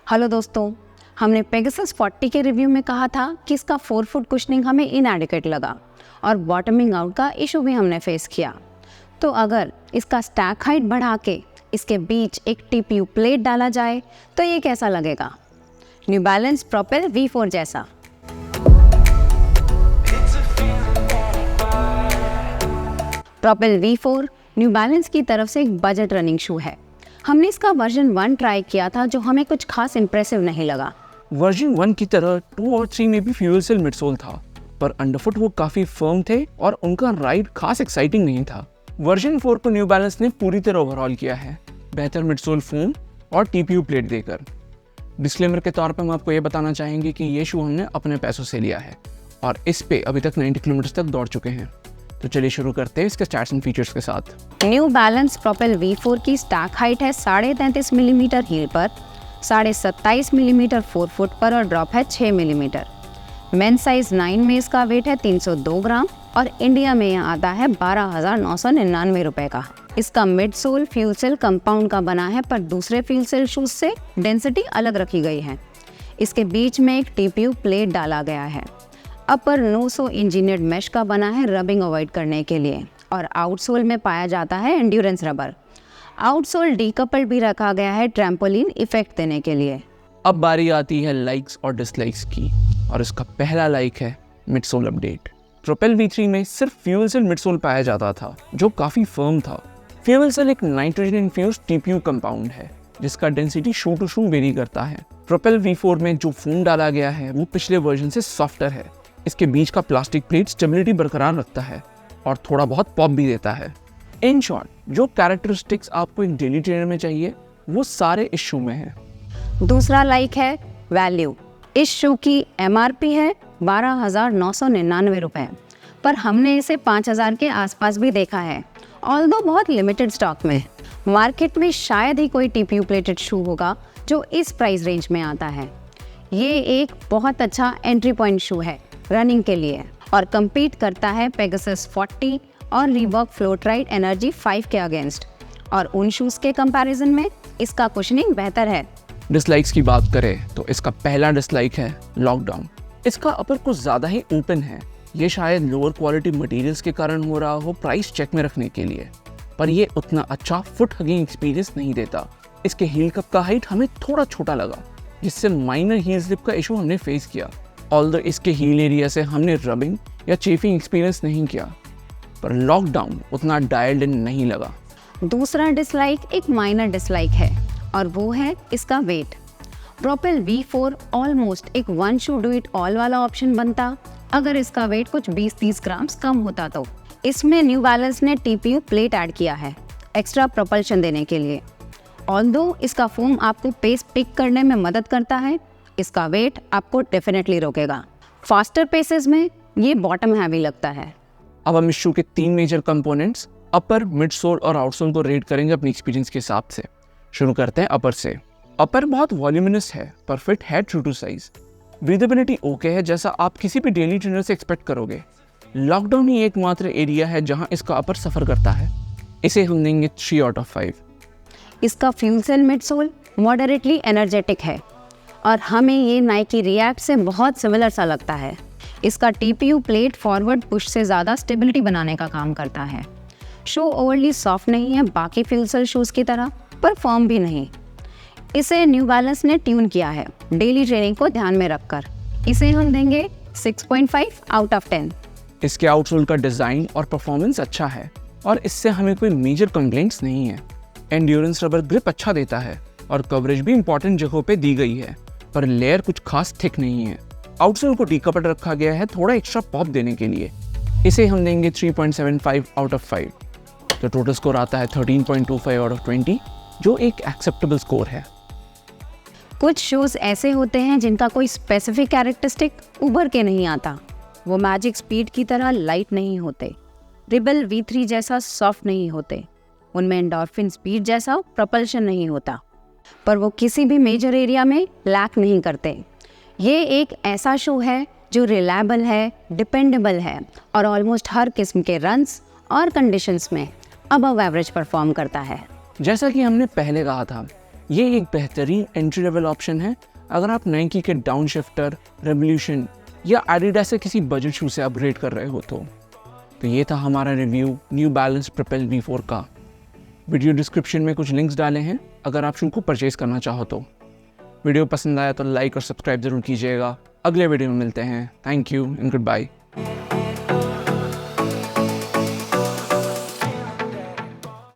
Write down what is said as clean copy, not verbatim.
Hello दोस्तों, हमने Pegasus 40 के रिव्यू में कहा था कि इसका 4 फुट कुशनिंग हमें इनएडिक्वेट लगा और बॉटमिंग आउट का इशू भी हमने फेस किया। तो अगर इसका स्टैक हाइट बढ़ा के इसके बीच एक टीपीयू प्लेट डाला जाए तो ये कैसा लगेगा? न्यू बैलेंस प्रोपेल V4 जैसा। प्रोपेल V4 न्यू बैलेंस की तरफ से एक बजट रनिंग शू है। हमने इसका वर्जन 1 ट्राई किया था जो हमें कुछ खास इंप्रेसिव नहीं लगा। वर्जन 1 की तरह 2 और 3 में भी फ्यूल सेल मिडसोल था, पर अंडरफुट वो काफी फर्म थे और उनका राइड खास एक्साइटिंग नहीं था। वर्जन 4 को न्यू बैलेंस ने पूरी तरह ओवरऑल किया है, बेहतर मिडसोल फोम और टीपीयू प्लेट देकर। डिस्क्लेमर के तौर पर हम आपको ये बताना चाहेंगे कि ये शू हमने अपने पैसों से लिया है और इस पे अभी तक 90 किलोमीटर तक दौड़ चुके हैं। तो चलिए शुरू करते हैं इसके स्टैट्स एंड फीचर्स के साथ। न्यू बैलेंस प्रोपेल V4 की स्टैक हाइट है 33.5 मिलीमीटर हील पर, 27.5 मिलीमीटर 4 फुट पर और ड्रॉप है 6 मिलीमीटर। मेन साइज 9 में इसका वेट है 302 ग्राम और इंडिया में यह आता है 12,999 रुपये का। इसका midsole fuel cell compound का बना है, पर दूसरे फ्यूल सेल शूज से डेंसिटी अलग रखी गई है। इसके बीच में एक टीपीयू प्लेट डाला गया है। अपर नोसो इंजीनियर्ड मैश का बना है रबिंग अवॉइड करने के लिए और आउटसोल में पाया जाता है एंड्योरेंस रबर। आउटसोल डीकपल्ड भी रखा गया है ट्रैम्पोलिन इफेक्ट देने के लिए। अब बारी आती है लाइक्स और डिसलाइक्स की, और इसका पहला लाइक है मिडसोल अपडेट। प्रोपेल V3 में सिर्फ फ्यूल सेल मिडसोल पाया जाता था जो काफी फर्म था। फ्यूल सेल एक नाइट्रोजन इन्फ्यूज्ड टीपीयू कंपाउंड है जिसका density shoe to shoe vary करता है। प्रोपेल V4 में जो फोम डाला गया है वो पिछले वर्जन से सॉफ्टर है। इसके बीच का प्लास्टिक प्लेट स्टेबिलिटी बरकरार रखता है और थोड़ा बहुत पॉप भी देता है। इन शॉर्ट, जो कैरेक्टरिस्टिक्स आपको एक डेली ट्रेनर में चाहिए वो सारे इस शू में है। दूसरा लाइक है वैल्यू। इस शू की MRP है 12,999 रुपये, पर हमने इसे 5,000 के आसपास भी देखा है, ऑल्दो बहुत लिमिटेड स्टॉक में। मार्केट में शायद ही कोई टीपीयू प्लेटेड शू होगा जो इस प्राइस रेंज में आता है। ये एक बहुत अच्छा एंट्री पॉइंट शू है रनिंग के लिए और compete करता है पेगासस 40 और रीबॉक फ्लोट्राइड एनर्जी 5 के अगेंस्ट, और उन शूज़ के कंपैरिजन में इसका कुशनिंग बेहतर है। डिसलाइक्स की बात करें तो इसका पहला डिसलाइक है लॉकडाउन। इसका अपर कुछ ज़्यादा ही ओपन है। ये शायद लोअर क्वालिटी मटेरियल्स के कारण हो रहा हो प्राइस चेक में रखने के लिए, पर ये उतना अच्छा फुट हगिंग एक्सपीरियंस नहीं देता। इसके हील कप का हाइट हमें थोड़ा छोटा लगा, जिससे माइनर हील स्लिप का इशू हमने फेस किया। ऑल्दो इसके हील एरिया से हमने रबिंग या चेफिंग एक्सपीरियंस नहीं किया, पर लॉकडाउन उतना डायल्ड इन नहीं लगा। दूसरा डिसलाइक एक माइनर डिसलाइक है और वो है इसका वेट। प्रोपेल V4 ऑलमोस्ट एक one shoe do it all वाला ऑप्शन बनता अगर इसका वेट कुछ 20-30 ग्राम्स कम होता। तो इसमें न्यू बैलेंस ने टीपीयू प्लेट ऐड किया है एक्स्ट्रा प्रोपल्शन देने के लिए। ऑल्दो इसका फोम आपको पेस पिक करने में मदद करता है, इसका वेट आपको डेफिनेटली रोकेगा। फास्टर पेसेस में ये बॉटम हैवी लगता है। अब हम इस शू के 3 मेजर कंपोनेंट्स अपर, मिडसोल और आउटसोल को रेट करेंगे अपनी एक्सपीरियंस के हिसाब से। शुरू करते हैं अपर से। अपर बहुत वॉल्यूमिनस है पर फिट है true to size. Breathability okay है, जैसा आप किसी भी डेली ट्रेनर से एक्सपेक्ट करोगे। लॉकडाउन ही एकमात्र एरिया है जहां इसका अपर सफर करता है। इसे हम देंगे 3 आउट ऑफ 5। इसका fuel cell midsole moderately energetic है और हमें ये नाइकी रिएक्ट से बहुत सिमिलर सा लगता है। इसका टीपीयू प्लेट फॉरवर्ड पुश से ज़्यादा स्टेबिलिटी बनाने का काम करता है। शू ओवरली सॉफ्ट नहीं है बाकी फ्यूल सेल शूज़ की तरह, पर फर्म भी नहीं। इसे न्यू बैलेंस ने ट्यून किया है डेली ट्रेनिंग को ध्यान में रखकर। इसे हम देंगे 6.5 आउट ऑफ 10। इसके आउटसोल का डिज़ाइन और परफॉर्मेंस अच्छा है और इससे हमें कोई मेजर कंप्लेंट्स नहीं है। एंड्योरेंस रबर ग्रिप अच्छा देता है और कवरेज भी इंपॉर्टेंट जगहों पे दी गई है, पर लेयर कुछ खास थिक नहीं है। आउटसोल को डीकपल्ड रखा गया है थोड़ा एक्स्ट्रा पॉप देने के लिए। इसे हम देंगे 3.75 आउट ऑफ 5। तो टोटल स्कोर आता है 13.25 आउट ऑफ 20, जो एक एक्सेप्टेबल स्कोर है। कुछ शूज़ ऐसे होते हैं जिनका कोई स्पेसिफिक कैरेक्टरिस्टिक उभर के नहीं आता। वो मैजिक स्पीड की तरह लाइट नहीं होते, रिबल V3 जैसा सॉफ्ट नहीं होते, उनमें एंडोर्फिन स्पीड जैसा प्रोपल्शन नहीं होता, पर वो किसी भी मेजर एरिया में लैक नहीं करते। ये एक ऐसा शू है जो रिलायबल है, डिपेंडेबल है और ऑलमोस्ट हर किस्म के रन्स और कंडीशंस में अबव एवरेज परफॉर्म करता है। जैसा कि हमने पहले कहा था, ये एक बेहतरीन एंट्री लेवल ऑप्शन है अगर आप नाइकी के डाउन शिफ्टर, रेवोल्यूशन या एडिडास से किसी बजट शू से अपग्रेड कर रहे हो तो ये था हमारा review new balance propel V4 का। वीडियो डिस्क्रिप्शन में कुछ लिंक्स डाले हैं अगर आप शू को परचेज करना चाहो तो। वीडियो पसंद आया तो लाइक और सब्सक्राइब जरूर कीजिएगा। अगले वीडियो में मिलते हैं। Thank you and good bye.